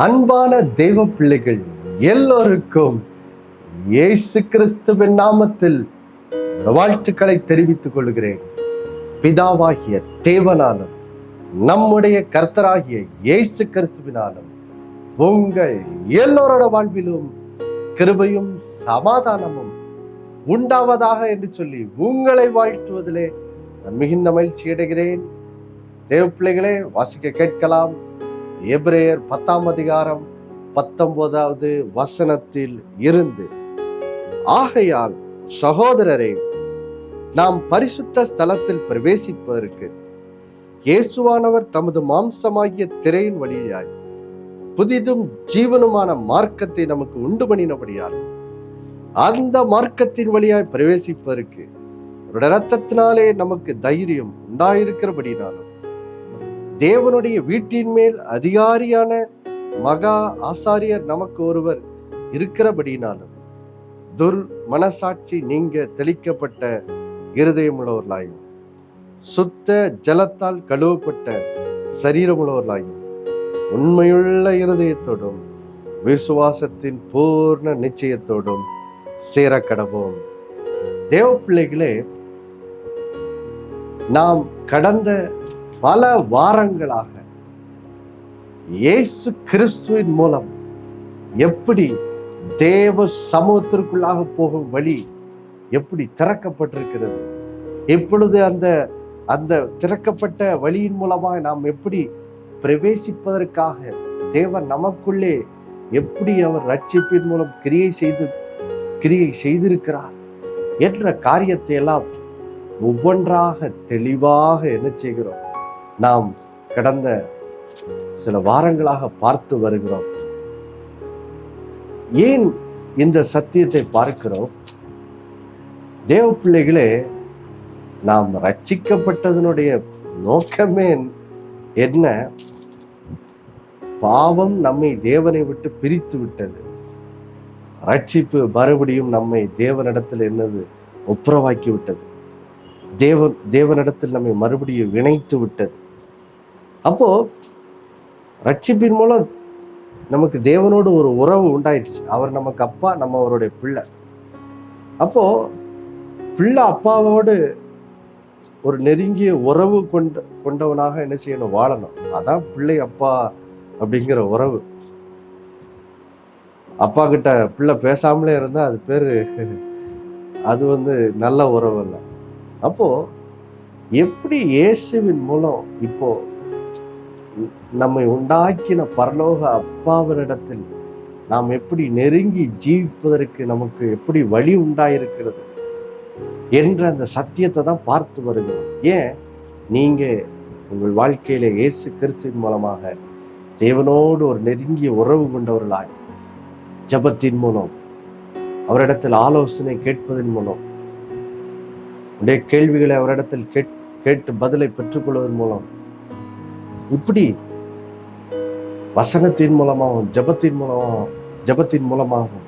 அன்பான தெய்வ பிள்ளைகள் எல்லோருக்கும் இயேசு கிறிஸ்துவின் நாமத்தில் வாழ்த்துக்களை தெரிவித்துக் கொள்கிறேன். பிதாவாகிய தேவனாலும் நம்முடைய கர்த்தராகிய இயேசு கிறிஸ்துவினாலும் உங்கள் எல்லோரோட வாழ்விலும் கிருபையும் சமாதானமும் உண்டாவதாக என்று சொல்லி உங்களை வாழ்த்துவதிலே நான் மிகுந்த மகிழ்ச்சி அடைகிறேன். தேவ பிள்ளைகளே, வாசிக்க கேட்கலாம். எபிரேயர் 10ஆம் அதிகாரம் 19வது வசனத்தில் இருந்து, ஆகையால் சகோதரரே, நாம் பரிசுத்த ஸ்தலத்தில் பிரவேசிப்பதற்கு இயேசுவானவர் தமது மாம்சமாகிய திரையின் வழியாய் புதிதும் ஜீவனுமான மார்க்கத்தை நமக்கு உண்டு பண்ணினபடியால் அந்த மார்க்கத்தின் வழியாய் பிரவேசிப்பதற்கு அவருடைய இரத்தத்தினாலே நமக்கு தைரியம் உண்டாயிருக்கிறபடினாலும் தேவனுடைய வீட்டின் மேல் அதிகாரியான மகா ஆசாரியர் நமக்கு ஒருவர் இருக்கிறபடினாலும் துர் மனசாட்சி நீங்க தெளிக்கப்பட்ட இருதயமுள்ளவர்களாயும் சுத்த ஜலத்தால் கழுவப்பட்ட சரீரமுள்ளவர்களாயும் உண்மையுள்ள இருதயத்தோடும் விசுவாசத்தின் பூர்ண நிச்சயத்தோடும் சேர கடவோம். தேவ பிள்ளைகளே, நாம் கடந்த பல வாரங்களாக இயேசு கிறிஸ்துவின் மூலம் எப்படி தேவ சமூகத்திற்குள்ளாக போகும் வழி எப்படி திறக்கப்பட்டிருக்கிறது, இப்பொழுது அந்த திறக்கப்பட்ட வழியின் மூலமாக நாம் எப்படி பிரவேசிப்பதற்காக தேவன் நமக்குள்ளே எப்படி அவர் ரட்சிப்பின் மூலம் கிரியை செய்திருக்கிறார் என்ற காரியத்தை எல்லாம் ஒவ்வொன்றாக தெளிவாக என்ன செய்கிறோம், நாம் கடந்த சில வாரங்களாக பார்த்து வருகிறோம். ஏன் இந்த சத்தியத்தை பார்க்கிறோம்? தேவ பிள்ளைகளே, நாம் ரட்சிக்கப்பட்டதனுடைய நோக்கமே என்ன? பாவம் நம்மை தேவனை விட்டு பிரித்து விட்டது. ரட்சிப்பு மறுபடியும் நம்மை தேவனிடத்தில் என்னது ஒப்புரவாக்கி விட்டது. தேவனிடத்தில் நம்மை மறுபடியும் இணைத்து விட்டது. அப்போ ரட்சிப்பின் மூலம் நமக்கு தேவனோடு ஒரு உறவு உண்டாயிடுச்சு. அவர் நமக்கு அப்பா, நம்ம அவருடைய பிள்ளை. அப்போ பிள்ளை அப்பாவோடு ஒரு நெருங்கிய உறவு கொண்டவனாக என்ன செய்யணும், வாழணும். அதான் பிள்ளை அப்பா அப்படிங்கிற உறவு. அப்பா கிட்ட பிள்ளை பேசாமலே இருந்தா அது பேரு அது நல்ல உறவு இல்லை. அப்போ எப்படி இயேசுவின் மூலம் இப்போ நம்மை உண்டாக்கின பரலோக அப்பாவினிடத்தில் நாம் எப்படி நெருங்கி ஜீவிப்பதற்கு நமக்கு எப்படி வழி உண்டாயிருக்கிறது என்ற அந்த சத்தியத்தை தான் பார்த்து வருகிறோம். ஏன் நீங்க உங்கள் வாழ்க்கையில இயேசு கிறிஸ்துவின் மூலமாக தேவனோடு ஒரு நெருங்கிய உறவு கொண்டவர்களாய் ஜெபத்தின் மூலம், அவரிடத்தில் ஆலோசனை கேட்பதன் மூலம், உடைய கேள்விகளை அவரிடத்தில் கேட்டு பதிலை பெற்றுக்கொள்வதன் மூலம், இப்படி வசனத்தின் மூலமாகவும் ஜெபத்தின் மூலமாகவும்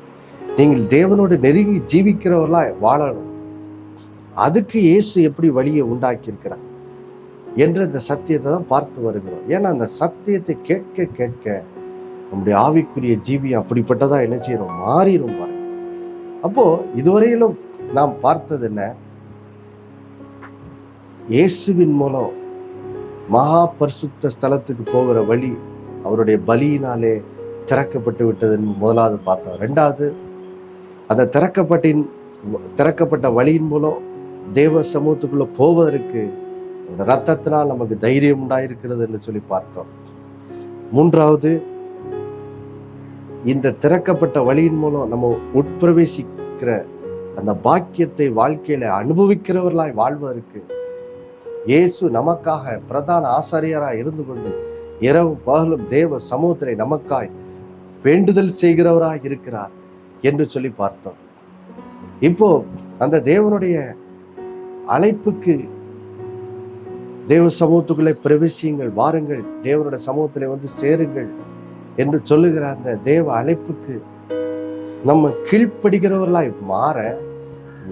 நீங்கள் தேவனோடு நெருங்கி ஜீவிக்கிறவர்களாய் வாழணும். அதுக்கு இயேசு எப்படி வழியை உண்டாக்கி இருக்கிறார் என்ற இந்த சத்தியத்தை தான் பார்த்து வருகிறோம். ஏன்னா அந்த சத்தியத்தை கேட்க கேட்க நம்முடைய ஆவிக்குரிய ஜீவியம் அப்படிப்பட்டதா என்ன செய்யறோம், மாறிடும் பாருங்க. அப்போ இதுவரையிலும் நாம் பார்த்தது என்ன? இயேசுவின் மூலம் மகா பரிசுத்த ஸ்தலத்துக்கு போகிற வழி அவருடைய பலியினாலே திறக்கப்பட்டு விட்டதுன்னு முதலாவது பார்த்தோம். ரெண்டாவது, அந்த திறக்கப்பட்ட வழியின் மூலம் தேவ சமூகத்துக்குள்ள போவதற்கு ரத்தத்தினால் நமக்கு தைரியம் உண்டாயிருக்கிறது என்று சொல்லி பார்த்தோம். மூன்றாவது, இந்த திறக்கப்பட்ட வழியின் மூலம் நம்ம உட்பிரவேசிக்கிற அந்த பாக்கியத்தை வாழ்க்கையில அனுபவிக்கிறவர்களாய் வாழ்வதற்கு இயேசு நமக்காக பிரதான ஆசாரியராய் இருந்து கொண்டு இரவும் பகலும் தேவ சமூகத்திலே நமக்காய் வேண்டுதல் செய்கிறவராய் இருக்கிறார் என்று சொல்லி பார்த்தோம். இப்போ அந்த தேவனுடைய அழைப்புக்கு தேவ சமூகத்துக்குள்ளே பிரவேசியுங்கள், வாருங்கள், தேவனுடைய சமூகத்திலே சேருங்கள் என்று சொல்லுகிற அந்த தேவ அழைப்புக்கு நம்ம கீழ்ப்படுகிறவர்களாய் மாற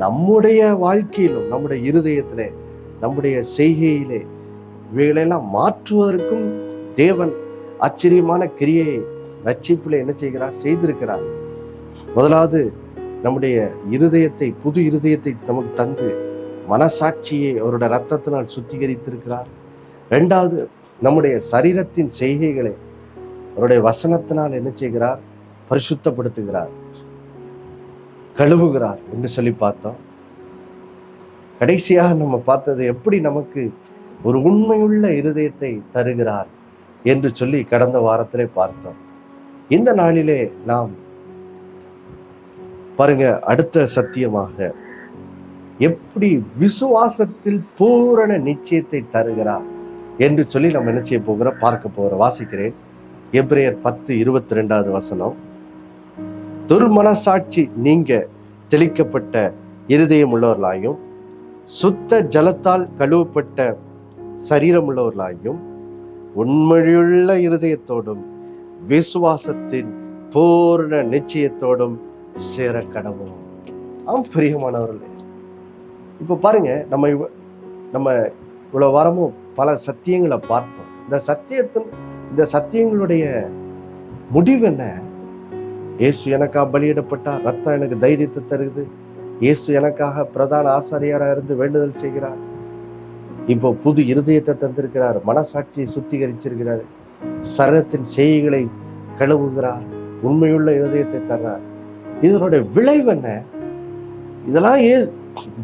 நம்முடைய வாழ்க்கையிலும், நம்முடைய இருதயத்திலே, நம்முடைய செய்கையிலே இவைகளெல்லாம் மாற்றுவதற்கும் தேவன் ஆச்சரியமான கிரியை ரட்சிப்புல என்ன செய்கிறார்? செய்திருக்கிறார். முதலாவது நம்முடைய இருதயத்தை, புது இருதயத்தை நமக்கு தந்து மனசாட்சியை அவருடைய இரத்தத்தினால் சுத்திகரித்திருக்கிறார். இரண்டாவது, நம்முடைய சரீரத்தின் செய்கைகளை அவருடைய வசனத்தினால் என்ன செய்கிறார்? பரிசுத்தப்படுத்துகிறார், கழுவுகிறார் என்று சொல்லி பார்த்தோம். கடைசியாக நம்ம பார்த்தது எப்படி நமக்கு ஒரு உண்மையுள்ள இருதயத்தை தருகிறார் என்று சொல்லி கடந்த வாரத்திலே பார்த்தோம். இந்த நாளிலே நாம் பாருங்க, அடுத்த சத்தியமாக எப்படி விசுவாசத்தில் பூரண நிச்சயத்தை தருகிறார் என்று சொல்லி நம்ம என்ன செய்ய போகிறோம்? பார்க்க போகிறோம். வாசிக்கிறேன். எபிரேயர் 10:22 வசனம். துர்மனசாட்சி நீங்க தெளிக்கப்பட்ட இருதயம் உள்ளவர்களாயும் சுத்த ஜலத்தால் கழுவப்பட்ட சரீரம் உள்ளவர்களாயும் உண்மையுள்ள இருதயத்தோடும் விசுவாசத்தின் பூர்ண நிச்சயத்தோடும் சேர கடவுள். பிரியமானவர்களே, இப்ப பாருங்க, நம்ம இவ்வளவு வாரமும் பல சத்தியங்களை பார்த்தோம். இந்த சத்தியங்களுடைய முடிவு என்ன? இயேசு எனக்காக பலியிடப்பட்டார், ரத்தம் எனக்கு தைரியத்தை தருது. இயேசு எனக்காக பிரதான ஆசாரியாராக இருந்து வேண்டுதல் செய்கிறார். இப்போ புது இருதயத்தை தந்திருக்கிறார், மனசாட்சியை சுத்திகரிச்சிருக்கிறார், சரீரத்தின் செய்கைகளை கழுவுகிறார், உண்மையுள்ள இருதயத்தை தர்றார். இதனுடைய விளைவு என்ன? இதெல்லாம்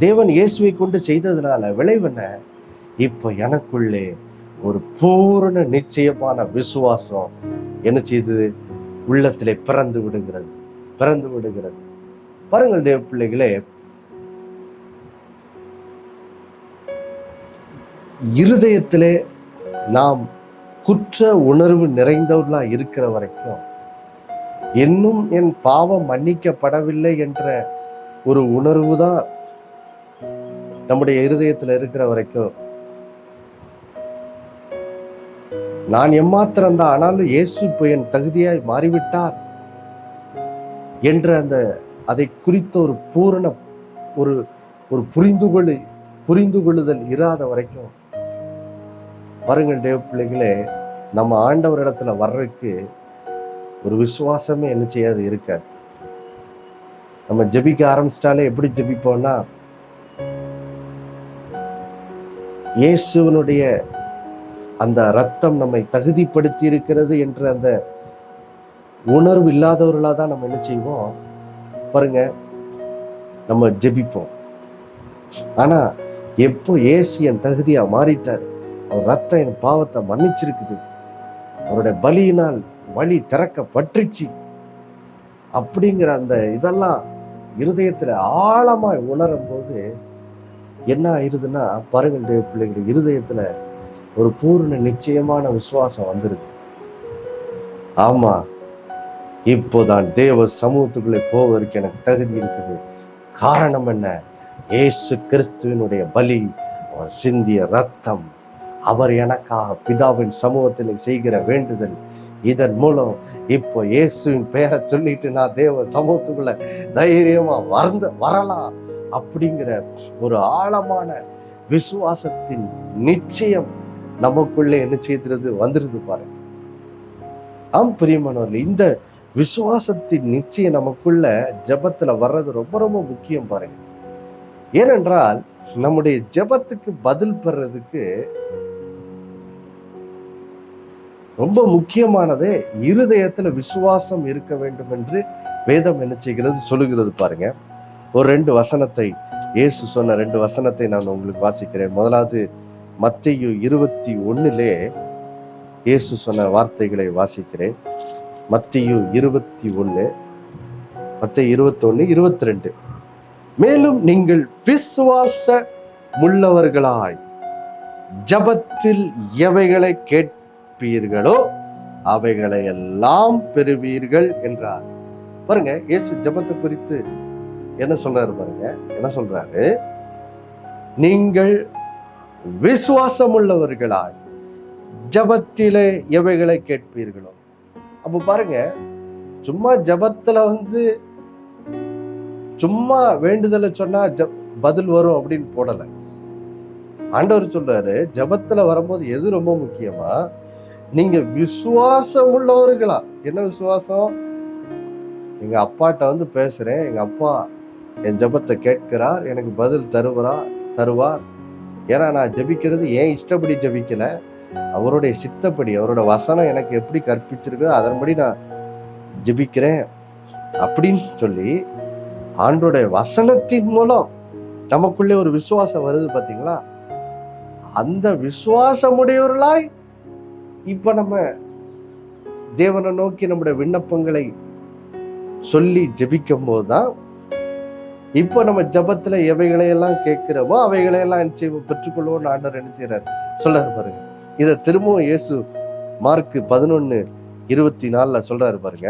தேவன் இயேசுவை கொண்டு செய்ததுனால விளைவு என்ன? இப்போ எனக்குள்ளே ஒரு பூரண நிச்சயமான விசுவாசம் என்ன செய்தது? உள்ளத்திலே பிறந்து விடுகிறது. பாருங்கள் தேவ பிள்ளைகளே, இருதயத்திலே நாம் குற்ற உணர்வு நிறைந்தவர்களா இருக்கிற வரைக்கும், இன்னும் என் பாவம் மன்னிக்கப்படவில்லை என்ற ஒரு உணர்வு தான் நம்முடைய இருதயத்தில் இருக்கிற வரைக்கும், நான் எம்மாத்திரம்தான், ஆனாலும் இயேசு இப்போ என் தகுதியாய் மாறிவிட்டார் என்ற அதை குறித்த ஒரு பூரண ஒரு புரிந்துகொள்ளுதல் இராத வரைக்கும், பாருங்கள் தேவ பிள்ளைகளே, நம்ம ஆண்டவர் இடத்துல வர்றதுக்கு ஒரு விசுவாசமே என்ன செய்யாது இருக்காது. நம்ம ஜெபிக்க ஆரம்பிச்சிட்டாலே எப்படி ஜெபிப்போம்னா, இயேசுவனுடைய அந்த ரத்தம் நம்மை தகுதிப்படுத்தி இருக்கிறது என்ற அந்த உணர்வு இல்லாதவர்களாக தான் நம்ம என்ன செய்வோம்? பாருங்க, நம்ம ஜெபிப்போம். ஆனா எப்போ இயேசு என் தகுதியா மாறிட்டார், அவர் ரத்தம் என் பாவத்தை மன்னிச்சிருக்குது, அவருடைய பலியினால் வழி திறக்கப்பட்டுச்சு அப்படிங்கிற அந்த இதெல்லாம் இருதயத்துல ஆழமாய் உணரும் போது என்ன ஆயிருதுன்னா, பாருங்கள் தேவ பிள்ளைகள், இருதயத்துல ஒரு பூர்ண நிச்சயமான விசுவாசம் வந்துருது. ஆமா, இப்போதான் தேவ சமூகத்துக்குள்ளே போவதற்கு எனக்கு தகுதி இருக்குது. காரணம் என்ன? இயேசு கிறிஸ்துவினுடைய பலி, அவர் சிந்திய ரத்தம், அவர் எனக்காக பிதாவின் சமூகத்தில் செய்கிற வேண்டுதல். இதன் மூலம் இப்போ இயேசுவின் பெயரை சொல்லிட்டு நான் தேவ சமூகத்துக்குள்ள தைரியமா வரலாம் அப்படிங்கிற ஒரு ஆழமான விசுவாசத்தின் நிச்சயம் நமக்குள்ளே என்ன செய்கிறது? வந்துருது பாருங்க. பிரியமானவர்கள், இந்த விசுவாசத்தின் நிச்சயம் நமக்குள்ள ஜெபத்துல வர்றது ரொம்ப ரொம்ப முக்கியம் பாருங்க. ஏனென்றால் நம்முடைய ஜெபத்துக்கு பதில் பெறதுக்கு ரொம்ப முக்கியமானதே இருதயத்துல விசுவாசம் இருக்க வேண்டும் என்று வேதம் என்ன செய்கிறது? சொல்லுகிறது பாருங்க. ஒரு 2 வசனத்தை, இயேசு சொன்ன 2 வசனத்தை நான் உங்களுக்கு வாசிக்கிறேன். முதலாவது மத்தேயு 21 இயேசு சொன்ன வார்த்தைகளை வாசிக்கிறேன். மத்தேயு 21, மத்தேயு 21, 22. மேலும் நீங்கள் விசுவாச முள்ளவர்களாய் ஜபத்தில் எவைகளை கேட்பீர்களோ அவைகளை எல்லாம் பெறுவீர்கள் என்றார். பாருங்க, இயேசு ஜபத்தை குறித்து என்ன சொல்றாரு பாருங்க. என்ன சொல்றாரு? நீங்கள் விசுவாசம் உள்ளவர்களாய் ஜபத்திலே எவைகளை கேட்பீர்களோ. அப்ப பாருங்க, சும்மா ஜபத்துல சும்மா வேண்டுதலை சொன்னா பதில் வரும் அப்படின்னு போடல. ஆண்டவர் சொல்றாரு, ஜபத்துல வரும்போது எது ரொம்ப முக்கியமா, நீங்க விசுவாசம் உள்ளவர்களா? என்ன விசுவாசம்? எங்க அப்பாட்ட வந்து பேசுறேன், எங்க அப்பா என் ஜெபத்தை கேட்கிறார், எனக்கு பதில் தருவார். ஏன்னா நான் ஜெபிக்கிறது ஏன் இஷ்டப்படி ஜெபிக்கல, அவருடைய சித்தப்படி, அவரோட வசனம் எனக்கு எப்படி கற்பிச்சிருக்கோ அதன்படி நான் ஜெபிக்கிறேன் அப்படின்னு சொல்லி ஆண்டோடைய வசனத்தின் மூலம் நமக்குள்ளே ஒரு விசுவாசம் வருது பாத்தீங்களா? அந்த விசுவாசமுடையவர்களாய் இப்ப நம்ம தேவனை நோக்கி நம்முடைய விண்ணப்பங்களை சொல்லி ஜெபிக்கும் போதுதான் இப்ப நம்ம ஜபத்துல எவைகளையெல்லாம் கேட்கிறோமோ அவைகளையெல்லாம் பெற்றுக்கொள்வோம். ஆண்டவர் என்ன செய்யறாரு சொல்றாரு பாருங்க. இதை திரும்பவும் இயேசு மார்க் 11:24 சொல்றாரு பாருங்க.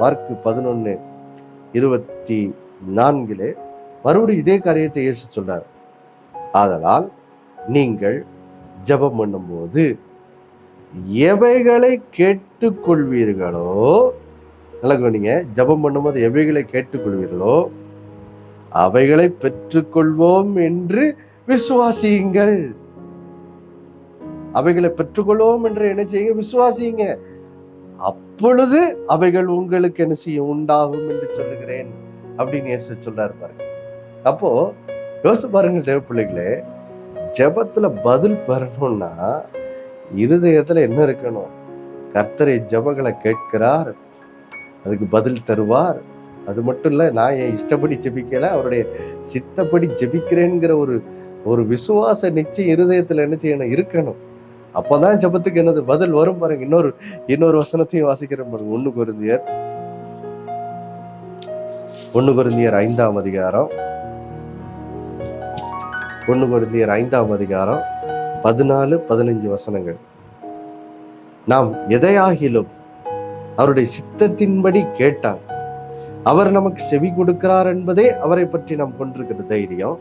மார்க் 11:24 மறுபடியும் இதே காரியத்தை இயேசு சொல்றாரு. ஆதலால் நீங்கள் ஜெபம் பண்ணும்போது எவைகளை கேட்டுக்கொள்வீர்களோ, நல்லா கவனிங்க, ஜெபம் பண்ணும்போது எவைகளை கேட்டுக்கொள்வீர்களோ அவைகளை பெற்றுக்கொள்வோம் என்று விசுவாசியுங்கள். அவைகளை பெற்றுக்கொள்வோம் என்று என்ன செய்யுங்க? விசுவாசியுங்க. அப்பொழுது அவைகள் உங்களுக்கு என்ன செய்யும்? உண்டாகும் என்று சொல்லுகிறேன் அப்படின்னு இயேசு சொல்றாரு பாருங்க. அப்போ யோசிச்சு பாருங்க தேவ பிள்ளைகளே, ஜெபத்துல பதில் பெறணும்னா இருதயத்துல என்ன இருக்கணும்? கர்த்தரை ஜெபங்களை கேட்கிறார், அதுக்கு பதில் தருவார். அது மட்டும் இல்ல, நான் என் இஷ்டப்படி ஜெபிக்கல, அவருடைய சித்தப்படி ஜெபிக்கிறேங்கிற ஒரு விசுவாச நிச்சயம் இருதயத்துல என்ன செய்யணும்? இருக்கணும். அப்பதான் ஜெபத்துக்கு என்னது பதில் வரும் பாருங்க. இன்னொரு வசனத்தையும் வாசிக்கிறேன் பாருங்க. 1 கொரிந்தியர் 5ஆம் அதிகாரம் 14-15 வசனங்கள். நாம் எதையாகிலும் அவருடைய சித்தத்தின்படி கேட்டால் அவர் நமக்கு செவி கொடுக்கிறார் என்பதே அவரை பற்றி நாம் கொண்டிருக்கிற தைரியம்.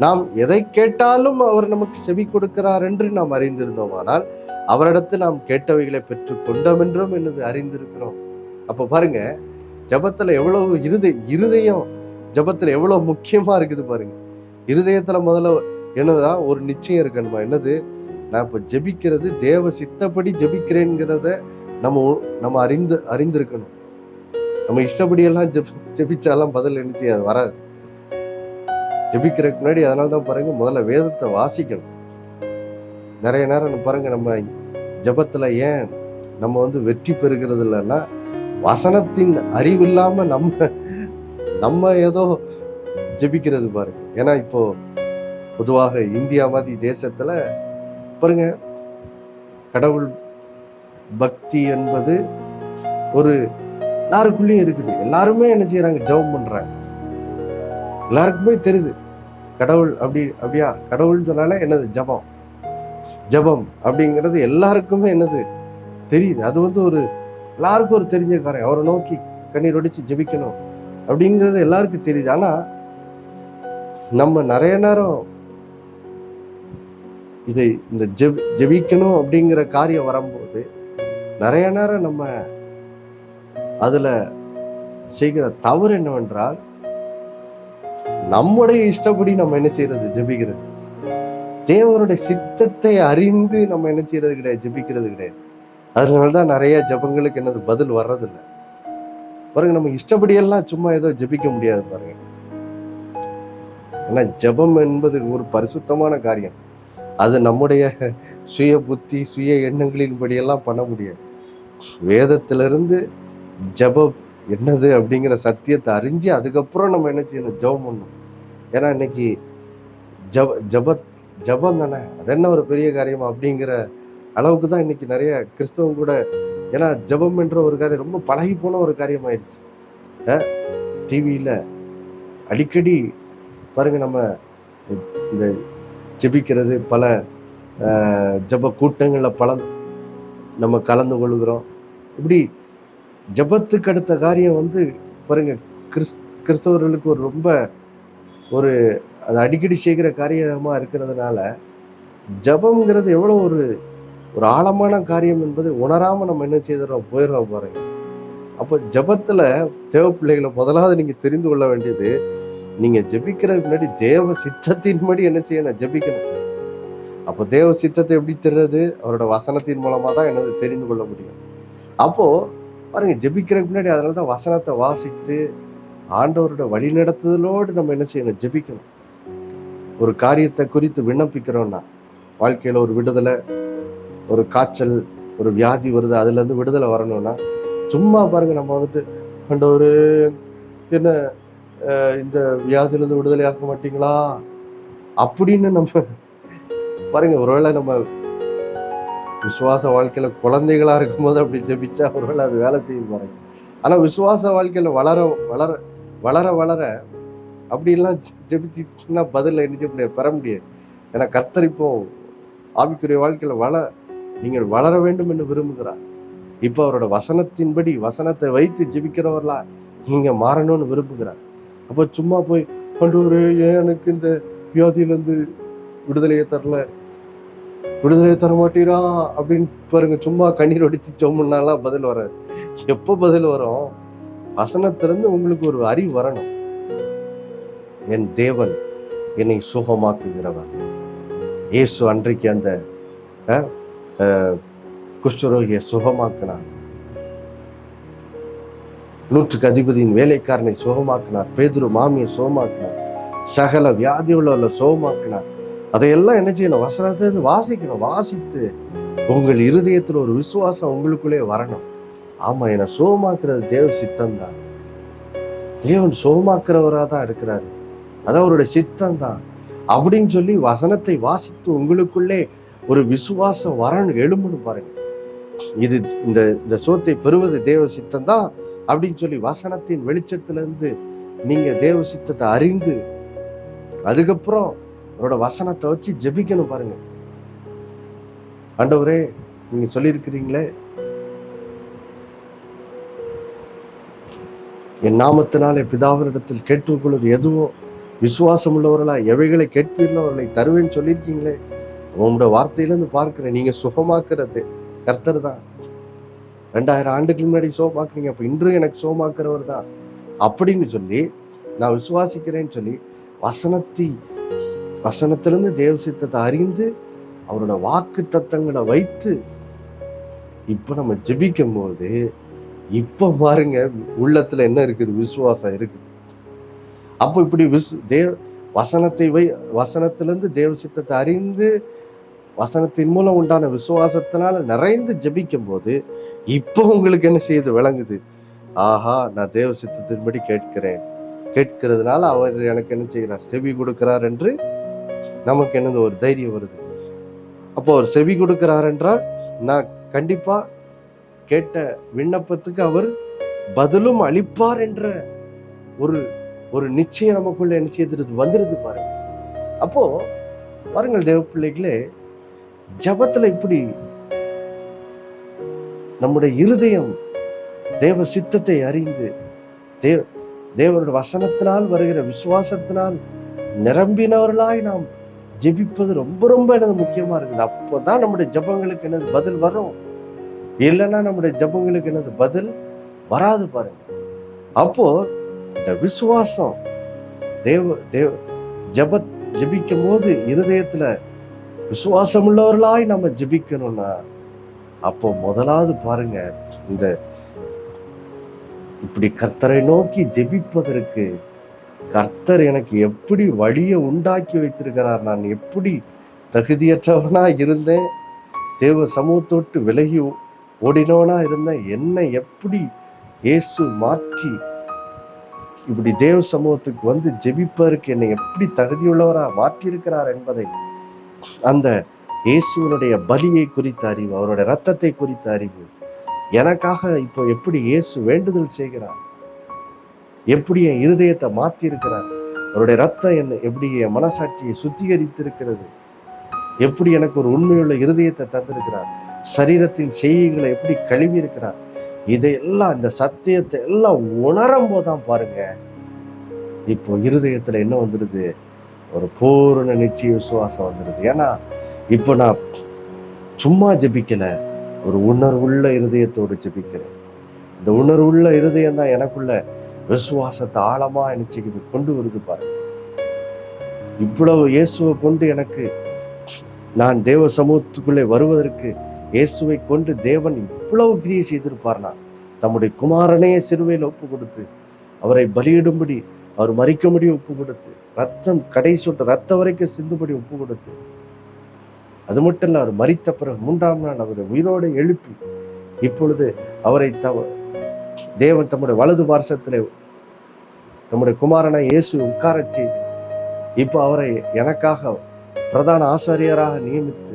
நாம் எதை கேட்டாலும் அவர் நமக்கு செவி கொடுக்கிறார் என்று நாம் அறிந்திருந்தோமானால் அவரிடத்தில் நாம் கேட்டவைகளை பெற்று கொண்டோம் என்றும் என்னது அறிந்திருக்கிறோம். அப்ப பாருங்க, ஜபத்துல எவ்வளவு இருதயம் ஜபத்துல எவ்வளவு முக்கியமா இருக்குது பாருங்க. இருதயத்துல முதல்ல என்னதான் ஒரு நிச்சயம் இருக்கணுமா? என்னது? நான் இப்ப ஜெபிக்கிறது தேவ சித்தப்படி ஜெபிக்கிறேங்கிறத நம்ம அறிந்திருக்கணும். நம்ம இஷ்டப்படி எல்லாம் ஜெபிச்சாலாம் பதில் என்ன செய்யாது? வராது. ஜெபிக்கிறதுக்கு முன்னாடி அதனாலதான் பாருங்க, முதல்ல வேதத்தை வாசிக்கணும். நிறைய நேரம் பாருங்க, நம்ம ஜெபத்துல ஏன் நம்ம வந்து வெற்றி பெறுகிறது இல்லைன்னா, வசனத்தின் அறிவு இல்லாம நம்ம ஏதோ ஜெபிக்கிறது பாருங்க. ஏன்னா இப்போ பொதுவாக இந்தியா மாதிரி தேசத்துல பாருங்க, கடவுள் பக்தி என்பது ஒரு எல்லாருக்குள்ளேயும் இருக்குது. எல்லாருமே என்ன செய்யறாங்க? ஜெபம் பண்றாங்க. எல்லாருக்குமே தெரியுது கடவுள் அப்படியா கடவுள்னு சொன்னாலே என்னது? ஜபம் அப்படிங்கிறது எல்லாருக்குமே என்னது தெரியுது. அது வந்து எல்லாருக்கும் ஒரு தெரிஞ்ச காரியம். அவரை நோக்கி கண்ணீர் ஒடிச்சு ஜெபிக்கணும் அப்படிங்கிறது எல்லாருக்கும் தெரியுது. ஆனா நம்ம நிறைய நேரம் இந்த ஜெபிக்கணும் அப்படிங்கிற காரியம் வரும்போது நிறைய நேரம் நம்ம அதுல செய்கிற தவறு என்னவென்றால், நம்முடைய இஷ்டப்படி நம்ம என்ன செய்யறது? ஜெபிக்கிறது. தேவனுடைய சித்தத்தை அறிந்து நம்ம என்ன செய்யறது கிடையாது? ஜெபிக்கிறது கிடையாது. அதனாலதான் நிறைய ஜெபங்களுக்கு என்னது? பதில் வர்றதில்லை பாருங்க. நம்ம இஷ்டப்படியெல்லாம் சும்மா ஏதோ ஜெபிக்க முடியாது பாருங்க. ஏன்னா ஜெபம் என்பது ஒரு பரிசுத்தமான காரியம். அது நம்முடைய சுய புத்தி சுய எண்ணங்களின் படியெல்லாம் பண்ண முடியாது. வேதத்திலிருந்து ஜெபம் என்னது அப்படிங்கிற சத்தியத்தை அறிஞ்சு அதுக்கப்புறம் நம்ம என்ன செய்யணும்? ஜெபம் பண்ணணும். ஏன்னா இன்னைக்கு ஜெபம் தானே, அது என்ன ஒரு பெரிய காரியமா அப்படிங்கிற அளவுக்கு தான் இன்னைக்கு நிறைய கிறிஸ்தவம் கூட, ஏன்னா ஜெபம் என்ற ஒரு காரியம் ரொம்ப பழகி போன ஒரு காரியம் ஆயிடுச்சு. டிவியில அடிக்கடி பாருங்க, நம்ம இந்த ஜெபிக்கிறது பல ஜெப கூட்டங்களில் நம்ம கலந்து கொள்கிறோம். இப்படி ஜெபத்துக்கு அடுத்த காரியம் வந்து பாருங்க, கிறிஸ்தவர்களுக்கு ரொம்ப அது அடிக்கடி செய்கிற காரியமா இருக்கிறதுனால ஜெபம்ங்கிறது எவ்வளோ ஒரு ஆழமான காரியம் என்பதை உணராம நம்ம என்ன செய்துறோம்? போயிடுறோம் பாருங்க. அப்போ ஜெபத்துல தேவ பிள்ளைகளை முதலாவது நீங்க தெரிந்து கொள்ள வேண்டியது, நீங்க ஜெபிக்கிறதுக்கு முன்னாடி தேவ சித்தத்தின்படி என்ன செய்யணும்? ஜெபிக்கணும். அப்போ தேவ சித்தத்தை எப்படி தெரிறது? அவரோட வசனத்தின் மூலமா தான் என்னது தெரிந்து கொள்ள முடியும். அப்போ பாருங்க, ஜெபிக்கிறதுக்கு முன்னாடி அதனால தான் வசனத்தை வாசித்து ஆண்டவரோட வழி நடத்துதலோடு நம்ம என்ன செய்யணும்? ஜெபிக்கணும். ஒரு காரியத்தை குறித்து விண்ணப்பிக்கிறோம்னா, வாழ்க்கையில ஒரு விடுதலை, ஒரு காய்ச்சல், ஒரு வியாதி வருது, அதுல இருந்து விடுதலை வரணும்னா சும்மா பாருங்க, நம்ம வந்துட்டு ஆண்டவரே என்ன இந்த வியாதியிலிருந்து விடுதலை ஆக்க மாட்டீங்களா அப்படின்னு நம்ம பாருங்க, ஒருவேளை நம்ம விசுவாச வாழ்க்கையில குழந்தைகளா இருக்கும்போது அப்படி ஜெபிச்சா ஒருவேளை அது வேலை செய்யும் பாருங்க. ஆனா விசுவாச வாழ்க்கையில வளர வளர வளர வளர அப்படிலாம் ஜெபிச்சுன்னா பதில் என்ன பெற முடியாது. ஏன்னா கர்த்தர் இப்போ ஆவிக்குரிய வாழ்க்கையில நீங்கள் வளர வேண்டும் என்று விரும்புகிறார். இப்போ அவரோட வசனத்தின்படி வசனத்தை வைத்து ஜெபிக்கிறவர்களா நீங்க மாறணும்னு விரும்புகிறார். அப்போ சும்மா போய் ஆண்டவரே ஏன் எனக்கு இந்த வியாதியிலேருந்து விடுதலையை தர மாட்டீரா அப்படின்னு பாருங்க, சும்மா கண்ணீர் ஒடிச்சு சோமுன்னாலாம் பதில் வராது. எப்போ பதில் வரும்? வசனத்திலிருந்து உங்களுக்கு ஒரு அறிவு வரணும். என் தேவன் என்னை சுகமாக்குகிறவர். இயேசு அன்றைக்கு அந்த குஷ்டரோகியை சுகமாக்கினார். 100க்கு அதிபதியின் வேலைக்காரனை சுகமாக்கினார். பேதுரு மாமியை சுகமாக்கினார். சகல வியாதி உள்ள சுகமாக்கினார். அதையெல்லாம் என்ன செய்யணும்? வசனத்தை வாசிக்கணும். வாசித்து உங்கள் இருதயத்தில் ஒரு விசுவாசம் உங்களுக்குள்ளே வரணும். ஆமா, என்னை சுகமாக்குறது தேவ சித்தம் தான். தேவன் சுகமாக்குறவராக தான் இருக்கிறாரு, அது அவருடைய சித்தம் தான் அப்படின்னு சொல்லி வசனத்தை வாசித்து உங்களுக்குள்ளே ஒரு விசுவாசம் வரணும், எழும்புன்னு பாருங்க. இது இந்த சுகத்தை பெறுவது தேவ சித்தம் தான் அப்படின்னு சொல்லி வசனத்தின் வெளிச்சத்திலிருந்து நீங்க தேவ சித்தத்தை அறிந்து அதுக்கப்புறம் அவரோட வசனத்தை வச்சு ஜெபிக்கணும். பாருங்க, ஆண்டவரே நீங்க சொல்லியிருக்கிறீங்களே, என் நாமத்தினாலே பிதாவினிடத்தில் கேட்டுக்கொள்வது எதுவோ விசுவாசம் உள்ளவர்களா எவைகளை கேட்பீர்களோ அவர்களை தருவேன்னு சொல்லியிருக்கீங்களே. உங்களோட வார்த்தையிலேருந்து பார்க்கிறேன், நீங்க சுகமாக்குறது கர்த்தர் தான். 2000 ஆண்டுக்கு முன்னாடி சுகமாக்குறீங்க, அப்போ இன்றும் எனக்கு சுகமாக்குறவர் தான் அப்படின்னு சொல்லி நான் விசுவாசிக்கிறேன்னு சொல்லி வசனத்திலிருந்து தேவ சித்தத்தை அறிந்து அவரோட வாக்கு தத்தங்களை வைத்து இப்ப நம்ம ஜெபிக்கும் போது இப்ப பாருங்க உள்ளத்துல என்ன இருக்குது? விசுவாசம் இருக்குது. அப்போ இப்படி வசனத்திலிருந்து தேவ சித்தத்தை அறிந்து வசனத்தின் மூலம் உண்டான விசுவாசத்தினால நிறைந்து ஜெபிக்கும் போது இப்போ உங்களுக்கு என்ன செய்யுது? விளங்குது. ஆஹா, நான் தேவ சித்தத்தின்படி கேட்கிறதுனால அவர் எனக்கு என்ன செய்கிறார்? செவி கொடுக்கிறார் என்று நமக்கு என்னது ஒரு தைரியம் வருது. அப்போ அவர் செவி கொடுக்கிறார் என்றால் நான் கண்டிப்பா கேட்ட விண்ணப்பத்துக்கு அவர் பதிலும் அளிப்பார் என்ற ஒரு நிச்சயம் நமக்குள்ள என்ன செய்து வந்துருது பாருங்க. அப்போ பாருங்கள் தேவ பிள்ளைகளே, ஜபத்துல இப்படி நம்முடைய இருதயம் தேவ சித்தத்தை அறிந்து தேவனுடைய வசனத்தினால் வருகிற விசுவாசத்தினால் நிரம்பினவர்களாய் நாம் ஜெபிப்பது ரொம்ப ரொம்ப எனது முக்கியமா இருக்குது. அப்போதான் நம்முடைய ஜபங்களுக்கு என்னது பதில் வரும். இல்லைன்னா நம்முடைய ஜபங்களுக்கு என்னது பதில் வராது பாருங்க. அப்போ இந்த விசுவாசம் ஜபிக்கும் போது இருதயத்துல விசுவாசம் உள்ளவர்களாய் நம்ம ஜெபிக்கணும்னா அப்போ முதலாவது பாருங்க, இந்த இப்படி கர்த்தரை நோக்கி ஜெபிப்பதற்கு கர்த்தர் எனக்கு எப்படி வழியை உண்டாக்கி வைத்திருக்கிறார். நான் எப்படி தகுதியற்றவனா இருந்தேன், தேவ சமூகத்தோட்டு விலகி ஓடினவனா இருந்தேன், என்னை எப்படி இயேசு மாற்றி இப்படி தேவ சமூகத்துக்கு வந்து ஜெபிப்பதற்கு என்னை எப்படி தகுதியுள்ளவரா மாற்றியிருக்கிறார் என்பதை அந்த இயேசுவனுடைய பலியை குறித்த அறிவு, அவருடைய இரத்தத்தை குறித்த அறிவு, எனக்காக இப்போ எப்படி இயேசு வேண்டுதல் செய்கிறார், எப்படி என் இருதயத்தை மாற்றி இருக்கிறார், அவருடைய ரத்தம் என்னை எப்படி என் மனசாட்சியை சுத்திகரித்திருக்கிறது, எப்படி எனக்கு ஒரு உண்மையுள்ள இருதயத்தை தந்திருக்கிறார், சரீரத்தின் செய்கைகளை எப்படி கழுவி இருக்கிறார், இதையெல்லாம் இந்த சத்தியத்தை எல்லாம் உணரும் போதுதான் பாருங்க இப்போ இருதயத்துல என்ன வந்துடுது? ஒரு பூரண நிச்சய விசுவாசம் வந்துடுது. ஏன்னா இப்போ நான் சும்மா ஜெபிக்கல, ஒரு உணர்வுள்ள இருதயத்தோடு ஜெபிக்கிறேன். இந்த உணர்வுள்ள இருதயம் தான் எனக்குள்ள விசுவாசத்தை ஆழமா நிச்சயிக்குது, கொண்டு வருது பாருங்க. இவ்வளவு இயேசுவை கொண்டு எனக்கு நான் தேவ சமூகத்துக்குள்ளே வருவதற்கு இயேசுவை கொண்டு தேவன் இவ்வளவு கிரியை செய்திருப்பார்னா, தம்முடைய குமாரனையே சிலுவையில் ஒப்பு கொடுத்து அவரை பலியிடும்படி, அவர் மரிக்கும்படி ஒப்பு கொடுத்து, ரத்தம் கடைசி சொட்டு ரத்த வரைக்கும் சிந்துபடி ஒப்பு கொடுத்து, அது மட்டும் இல்ல, அவர் மரித்த பிறகு 3ஆம் நாள் அவரை உயிரோடு எழுப்பி இப்பொழுது அவரை தேவன் தம்முடைய வலது பார்சத்திலே தம்முடைய குமாரனை இயேசு உட்கார செய்து இப்போ அவரை எனக்காக பிரதான ஆசாரியராக நியமித்து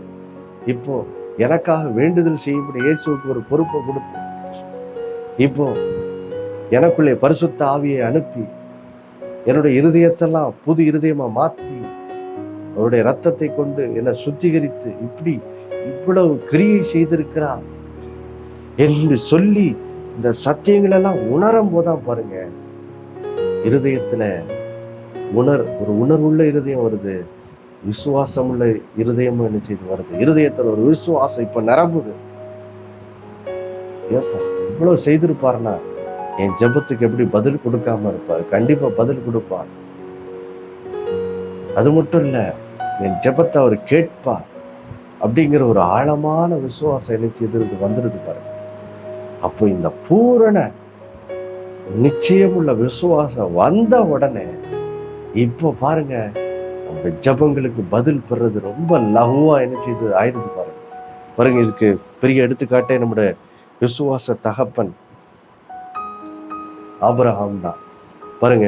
இப்போ எனக்காக வேண்டுதல் செய்யும்படி இயேசுவுக்கு ஒரு பொறுப்பை கொடுத்து இப்போ எனக்குள்ளே பரிசுத்த ஆவியை அனுப்பி என்னுடைய இருதயத்தெல்லாம் புது இருதயமா மாற்றி அவருடைய ரத்தத்தை கொண்டு என்னை சுத்திகரித்து இப்படி இவ்வளவு கிரியை செய்திருக்கிறார் என்று சொல்லி இந்த சத்தியங்கள் எல்லாம் உணரும் போதான் பாருங்க, இருதயத்துல ஒரு உணர்வுள்ள இருதயம் வருது, விசுவாசம் உள்ள இருதயமும் என்ன செய்து வருது, இருதயத்துல ஒரு விசுவாசம் இப்ப நிரம்புது. இவ்வளவு செய்திருப்பாருன்னா என் ஜெபத்துக்கு எப்படி பதில் கொடுக்காம இருப்பார்? கண்டிப்பா பதில் கொடுப்பார். அது மட்டும் இல்ல, என் ஜெபத்தை அவர் கேட்பார் அப்படிங்கிற ஒரு ஆழமான விசுவாசம் என்ன செய்து வந்துருது பாருங்க. அப்போ இந்த பூரண நிச்சயமுள்ள விசுவாசம் வந்த உடனே இப்போ பாருங்க, நம்ம ஜெபங்களுக்கு பதில் பெறது ரொம்ப லகுவா என்ன செய்து ஆயிடுது பாருங்க. இதுக்கு பெரிய எடுத்துக்காட்டே நம்முடைய விசுவாச தகப்பன் ஆபிரகாம் தான் பாருங்க.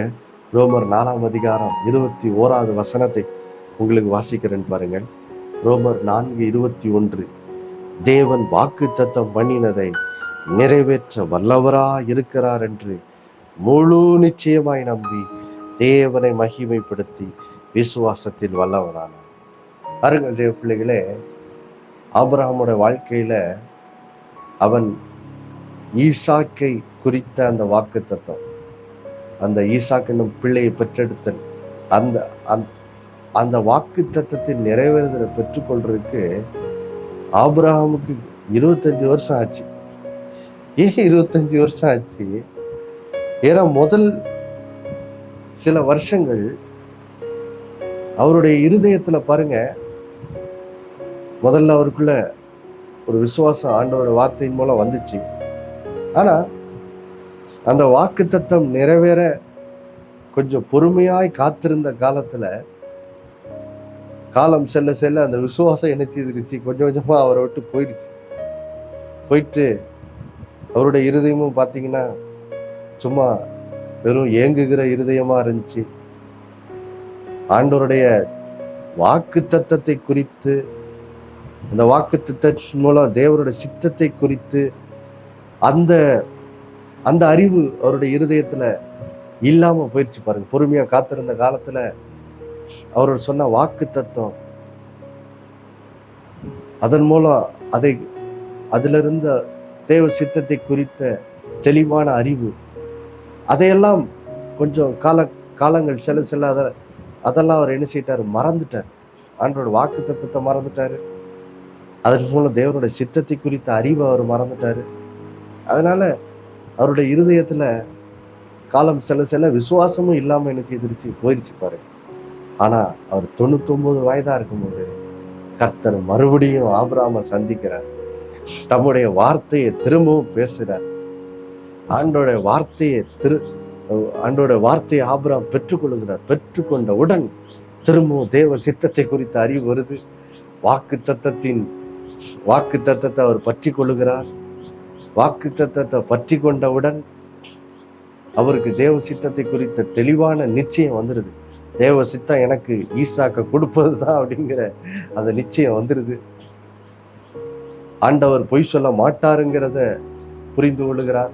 ரோமர் 4ஆம் அதிகாரம் 21வது வசனத்தை உங்களுக்கு வாசிக்கிறேன் பாருங்கள். ரோமர் 4:21, தேவன் வாக்குத்தத்தம் பண்ணினதை நிறைவேற்ற வல்லவரா இருக்கிறார் என்று முழு நிச்சயமாய் நம்பி தேவனை மகிமைப்படுத்தி விசுவாசத்தில் வல்லவரானார். அருங்களுடைய பிள்ளைகளே, ஆபிரகாமோட வாழ்க்கையில அவன் ஈசாக்கை குறித்த அந்த வாக்குத்தத்தம், அந்த ஈசாக்கு என்னும் பிள்ளையை பெற்றெடுத்தல், அந்த அந்த வாக்கு தத்தத்தின் நிறைவேறுதலை பெற்றுக்கொள்றதுக்கு ஆபிரகாமுக்கு 25 வருஷம் ஆச்சு. ஏன் 25 வருஷம் ஆச்சு? ஏன்னா முதல் சில வருஷங்கள் அவருடைய இருதயத்துல பாருங்க, முதல்ல அவருக்குள்ள ஒரு விசுவாசம் ஆண்டவரோட வார்த்தையின் மூலம் வந்துச்சு. ஆனா அந்த வாக்கு தத்தம் நிறைவேற கொஞ்சம் பொறுமையாய் காத்திருந்த காலத்துல காலம் செல்ல செல்ல அந்த விசுவாசம் என்ன செய்திருச்சு, கொஞ்சம் கொஞ்சமா அவரை விட்டு போயிட்டு அவருடைய இருதயமும் பார்த்தீங்கன்னா சும்மா வெறும் ஏங்குகிற இருதயமா இருந்துச்சு. ஆண்டவருடைய வாக்கு தத்தத்தை குறித்து, அந்த வாக்கு தத்தத்தின் மூலம் தேவருடைய சித்தத்தை குறித்து அந்த அந்த அறிவு அவருடைய இருதயத்துல இல்லாம போயிடுச்சு பாருங்க. பொறுமையா காத்திருந்த காலத்துல அவர் சொன்ன வாக்கு தத்துவம், அதன் மூலம் அதுல இருந்த தேவ சித்தத்தை குறித்த தெளிவான அறிவு, அதையெல்லாம் கொஞ்சம் காலங்கள் செல்ல அதெல்லாம் அவர் என்ன செய்யிட்டாரு, மறந்துட்டார். ஆண்டோட வாக்கு தத்துவத்தை மறந்துட்டாரு. அதன் மூலம் தேவனுடைய சித்தத்தை குறித்த அறிவை அவர் மறந்துட்டாரு. அதனால அவருடைய இருதயத்துல காலம் செல்ல விசுவாசமும் இல்லாம என்ன செய்திருச்சு, போயிடுச்சு பாரு. ஆனா அவர் 99 வயதா இருக்கும்போது கர்த்தர் மறுபடியும் ஆபிரகாமை சந்திக்கிறார். தம்முடைய வார்த்தையை திரும்பவும் பேசுறார். ஆண்டோட வார்த்தையை ஆபிரகாம் பெற்றுக்கொள்கிறார். பெற்றுக்கொண்டவுடன் திரும்பவும் தேவ சித்தத்தை குறித்த அறிவு வருது. வாக்கு தத்தத்தை அவர் பற்றி கொள்ளுகிறார். வாக்கு தத்தத்தை பற்றி கொண்டவுடன் அவருக்கு தேவ சித்தத்தை குறித்த தெளிவான நிச்சயம் வந்துடுது. தேவ சித்தம் எனக்கு ஈசாக்க கொடுப்பதுதான் அப்படிங்கிற அந்த நிச்சயம் வந்துடுது. ஆண்டவர் பொய் சொல்ல மாட்டாருங்கிறத புரிந்து கொள்ளுகிறார்.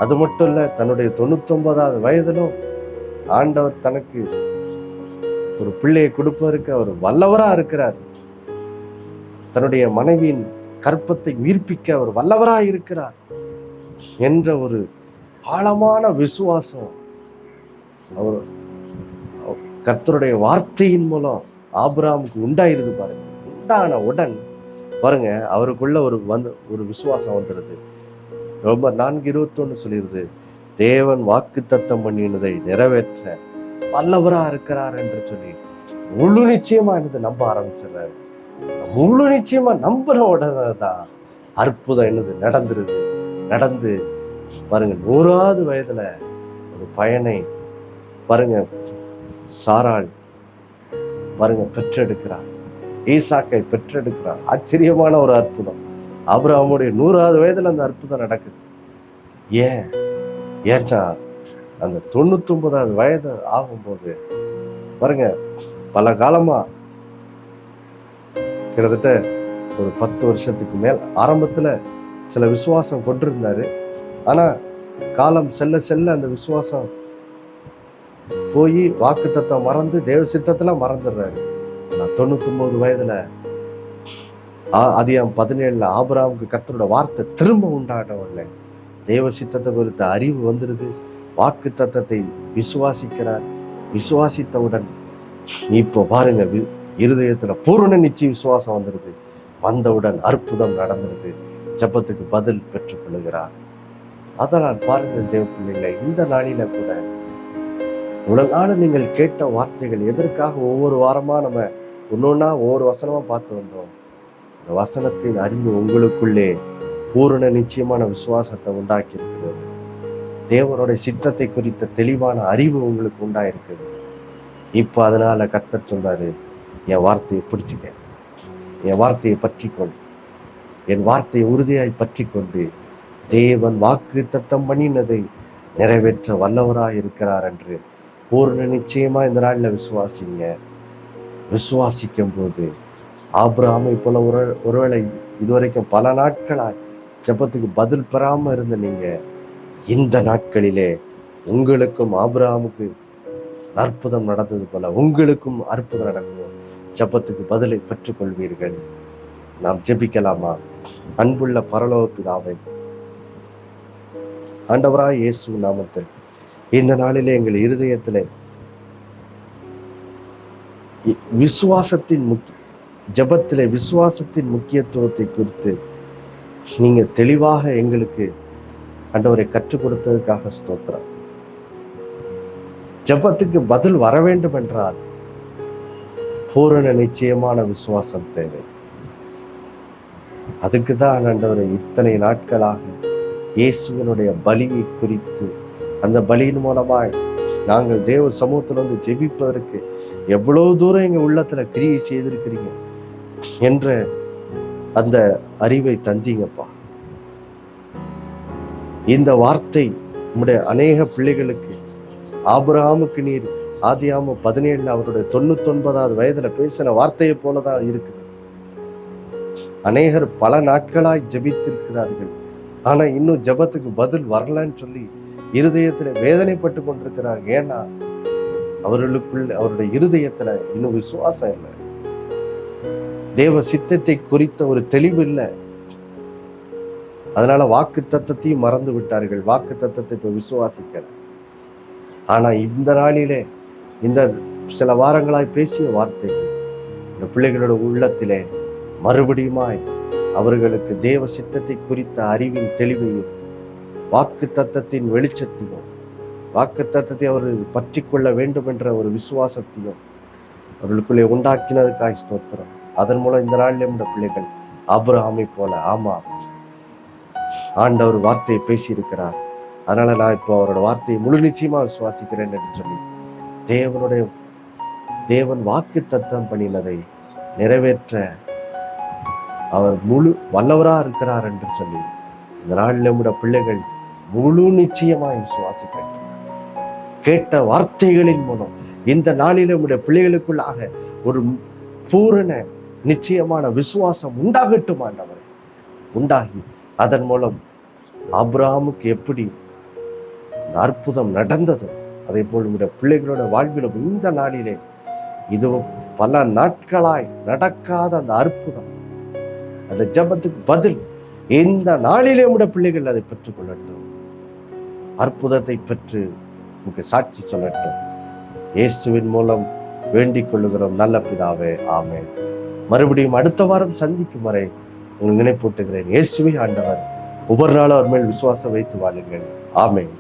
அது மட்டும் இல்ல, தன்னுடைய 99வது வயதிலும் ஆண்டவர் தனக்கு ஒரு பிள்ளையை கொடுப்பதற்கு அவர் வல்லவரா இருக்கிறார். தன்னுடைய மனைவியின் கற்பத்தை உயிர்ப்பிக்க அவர் வல்லவரா இருக்கிறார் என்ற ஒரு ஆழமான விசுவாசம் அவர் கர்த்தருடைய வார்த்தையின் மூலம் ஆபிரகாமுக்கு உண்டாயிருது பாருங்க. உண்டான உடன் பாருங்க அவருக்குள்ள ஒரு விசுவாசம் வந்துடுது. ரொம்ப 4:21 சொல்லிடுது, தேவன் வாக்கு தத்தம் பண்ணினதை நிறைவேற்ற வல்லவரா இருக்கிறார் என்று சொல்லி முழு நிச்சயமா என்னது நம்ப ஆரம்பிச்சிடுறாரு. முழு நிச்சயமா நம்புற உடனே தான் அற்புதம் என்னது நடந்து பாருங்க. 100வது வயதுல ஒரு பையனை பாருங்க சாராள் பாருங்க பெற்றெடுக்கிறார், ஈசாக்கை பெற்றெடுக்கிறார். ஆச்சரியமான ஒரு அற்புதம். ஆபிரகாமுடைய 100வது வயதுல அந்த அற்புதம் நடக்குது. ஏன்னா அந்த 99வது வயது ஆகும்போது பாருங்க, பல காலமா கிட்டத்தட்ட ஒரு 10 வருஷத்துக்கு மேல் ஆரம்பத்துல சில விசுவாசம் கொண்டிருந்தாரு. ஆனா காலம் செல்ல செல்ல அந்த விசுவாசம் போய் வாக்கு தத்துவம் மறந்து தேவ சித்தத்துல மறந்துடுறாரு. ஆனா 99 வயதுல அதிகாரம் 17 ஆபிரகாமுக்கு கர்த்தரோட வார்த்தை திரும்ப உண்டானவன்ல தேவ சித்தத்தை குறித்த அறிவு வந்துடுது. வாக்கு தத்தத்தை விசுவாசிக்கிறார். விசுவாசித்தவுடன் இப்போ பாருங்க இருதயத்துல பூரண நிச்சய விசுவாசம் வந்துடுது. வந்தவுடன் அற்புதம் நடந்துருது. ஜெபத்துக்கு பதில் பெற்றுக் கொள்ளுகிறார். அதனால் பாருங்கள் தேவ பிள்ளைகளை, இந்த நாளில கூட இவ்வளவு நாள் நீங்கள் கேட்ட வார்த்தைகள் எதற்காக ஒவ்வொரு வாரமா நம்ம ஒன்னொன்னா ஒவ்வொரு வசனமா பார்த்து வந்தோம். இந்த வசனத்தின் அறிவு உங்களுக்குள்ளே பூரண நிச்சயமான விசுவாசத்தை உண்டாக்கி இருக்கிறது. தேவனுடைய சித்தத்தை குறித்த தெளிவான அறிவு உங்களுக்கு உண்டாயிருக்குது. இப்ப அதனால கர்த்தர் சொல்றாரு, என் வார்த்தையை பிடிச்சிக்க, என் வார்த்தையை பற்றிக்கொள், என் வார்த்தையை உறுதியாய் பற்றி கொண்டு தேவன் வாக்கு தத்தம் பண்ணினதை நிறைவேற்ற வல்லவராய் இருக்கிறார் என்று பூர்ண நிச்சயமா இந்த நாளில் விசுவாசிங்க. விசுவாசிக்கும் போது ஆபிரகாமை போல ஒருவேளை இதுவரைக்கும் பல நாட்களாய் ஜெபத்துக்கு பதில் பெறாம இருந்த நீங்க இந்த நாட்களிலே உங்களுக்கும் ஆபிரகாமுக்கு அற்புதம் நடந்தது போல உங்களுக்கும் அற்புதம் நடக்கும். ஜெபத்துக்கு பதிலை பெற்றுக் கொள்வீர்கள். நாம் ஜெபிக்கலாமா? அன்புள்ள பரலோக பிதாவே, ஆண்டவராய் இயேசு நாமத்தில் இந்த நாளிலே எங்கள் இருதயத்திலே விசுவாசத்தின் ஜெபத்திலே விசுவாசத்தின் முக்கியத்துவத்தை குறித்து நீங்க தெளிவாக எங்களுக்கு ஆண்டவரை கற்றுக் கொடுத்ததுக்காக ஸ்தோத்திரம். ஜெபத்துக்கு பதில் வர வேண்டும் என்றால் பூரண நிச்சயமான விசுவாசம் தேவை. அதுக்குதான் ஆண்டவரை இத்தனை நாட்களாக இயேசுவினுடைய பலியை குறித்து அந்த பலியின் மூலமாய் நாங்கள் தேவ சமூகத்துல ஜெபிப்பதற்கு எவ்வளவு தூரம் எங்க உள்ளத்துல கிரியை செய்திருக்கிறீங்க என்ற அந்த அறிவை தந்தீங்கப்பா. இந்த வார்த்தை நம்முடைய அநேக பிள்ளைகளுக்கு ஆபிரகாமுக்கு நீர் ஆதியாகமம் 17 அவருடைய 99வது வயதுல பேசின வார்த்தையை போலதான் இருக்குது. அநேகர் பல நாட்களாய் ஜெபித்திருக்கிறார்கள். ஆனா இன்னும் ஜெபத்துக்கு பதில் வரலன்னு சொல்லி இருதயத்துல வேதனைப்பட்டு கொண்டிருக்கிறாங்க. ஏன்னா அவர்களுக்குள்ள அவருடைய இருதயத்துல இன்னும் விசுவாசம் இல்லை. தேவ சித்தத்தை குறித்த ஒரு தெளிவு இல்லை. அதனால வாக்கு தத்தத்தையும் மறந்து விட்டார்கள். வாக்கு தத்தத்தை இப்ப விசுவாசிக்கல. ஆனா இந்த நாளிலே இந்த சில வாரங்களாய் பேசிய வார்த்தைகள் இந்த பிள்ளைகளோட உள்ளத்திலே மறுபடியுமாய் அவர்களுக்கு தேவ சித்தத்தை குறித்த அறிவின் தெளிவையும் வாக்கு தத்தத்தின் வெளிச்சத்தையும் வாக்கு தத்தத்தை அவர்கள் பற்றி கொள்ள வேண்டும் என்ற ஒரு விசுவாசத்தையும் அவர்களுக்குள்ளே உண்டாக்கினதுக்காய் ஸ்தோத்திரம். அதன் மூலம் இந்த நாளில் இந்த பிள்ளைகள் ஆபிரகாமை போல ஆமா ஆண்டவர் வார்த்தையை பேசியிருக்கிறார், அதனால நான் இப்போ அவரோட வார்த்தையை முழு நிச்சயமா விசுவாசிக்கிறேன் என்று சொல்லி தேவன் வாக்கு தத்தம் பண்ணினதை நிறைவேற்ற அவர் முழு வல்லவரா இருக்கிறார் என்று சொல்லி இந்த நாளில் நம்முடைய பிள்ளைகள் முழு நிச்சயமாய் விசுவாசிக்கட்டும். கேட்ட வார்த்தைகளின் மூலம் இந்த நாளில் நம்முடைய பிள்ளைகளுக்குள்ளாக ஒரு பூரண நிச்சயமான விசுவாசம் உண்டாகட்டும். ஆண்டவரே உண்டாகி அதன் மூலம் ஆபிரகாமுக்கு எப்படி அற்புதம் நடந்தது அதே போல் நம்முடைய பிள்ளைகளோட வாழ்விலும் இந்த நாளிலே இது பல நாட்களாய் நடக்காத அந்த அற்புதம், அந்த ஜெபத்துக்கு பதில் இந்த நாளிலே நம்முடைய பிள்ளைகள் அதை பெற்றுக்கொள்ளட்டும். அற்புதத்தை பெற்று உங்களுக்கு சாட்சி சொல்லட்டும். இயேசுவின் மூலம் வேண்டிக் கொள்ளுகிறோம் நல்ல பிதாவே, ஆமென். மறுபடியும் அடுத்த வாரம் சந்திக்கும் வரை உங்களுக்கு நினைப்பூட்டுகிறேன். இயேசுவே ஆண்டவர். ஒவ்வொரு நாளும் அவர் மேல் விசுவாசம் வைத்து வாழுங்கள். ஆமென்.